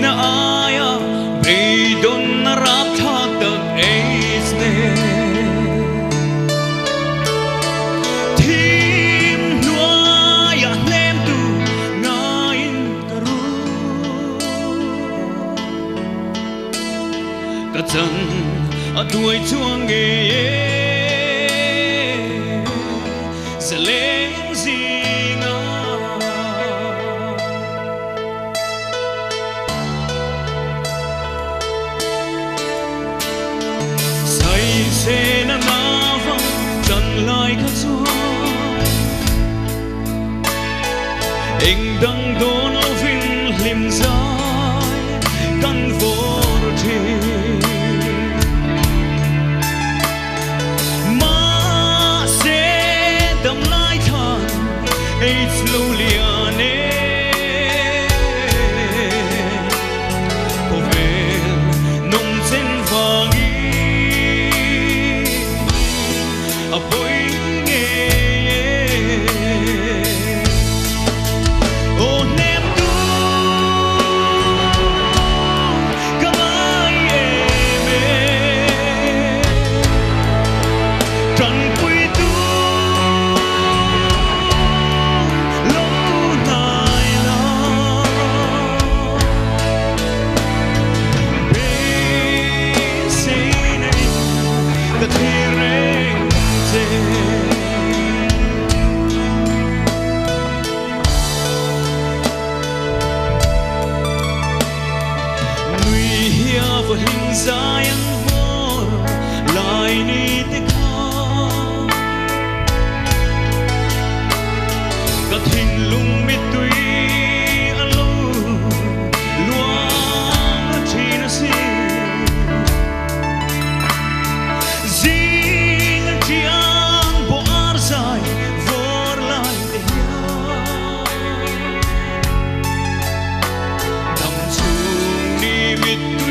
na aya Beidon na raptatag eisne Tim nuaya nem tu ngain karu Katan aduay chuang ngeye Saleng zinga Say na mavang chân lai khát xuân Anh đang đón ao vinh lim dài căn vô tri Ma sẽ đâm lai than ấy slowly ane Cô về nông trên vàng Và hình dài ăn vô lại ni tích khao Các hình lung mít tuy alo Luang chỉ nó xì Dinh chỉ ăn bộ ár dài vô lại để nhau Thầm chung ni mít tuy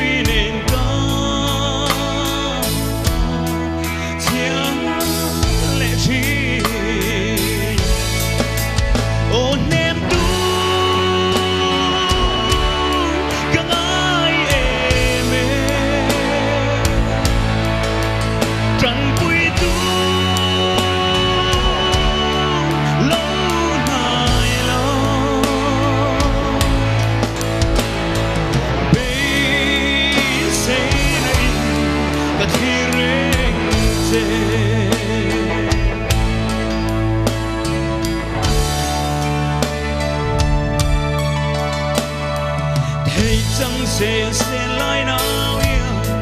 Sẽ lại nào yêu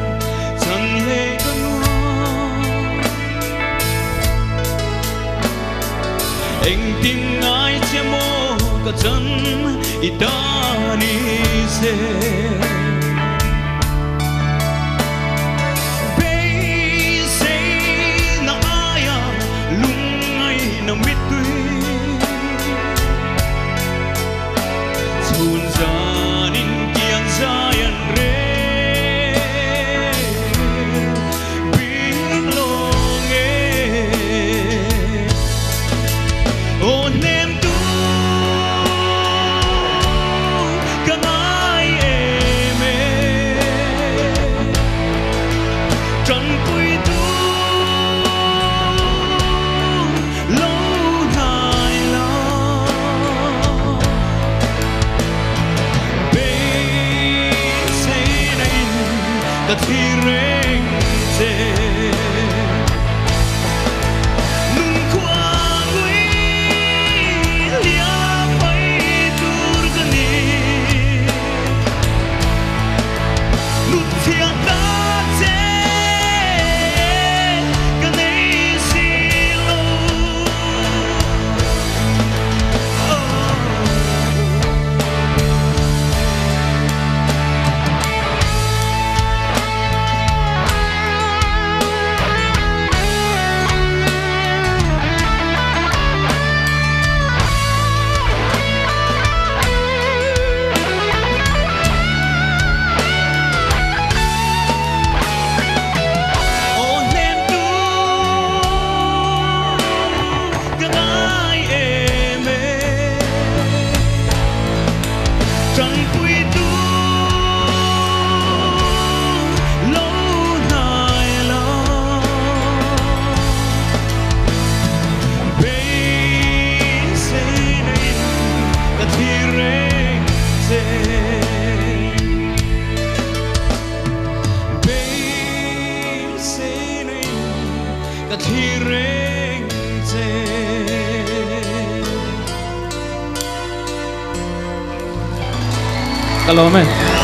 chẳng hề có ngon Anh tìm ai che mô cả chân ít ta đi xe Bây sẽ na ai à lung ngay na mít tuy Chun ra Zion re Bing long O nem tu Kanai eme Trần quy tu Lâu nai lo That he rings Nung quang uy Lia bay turgani Nut thia ta che Kanay silo tirengze Shalom.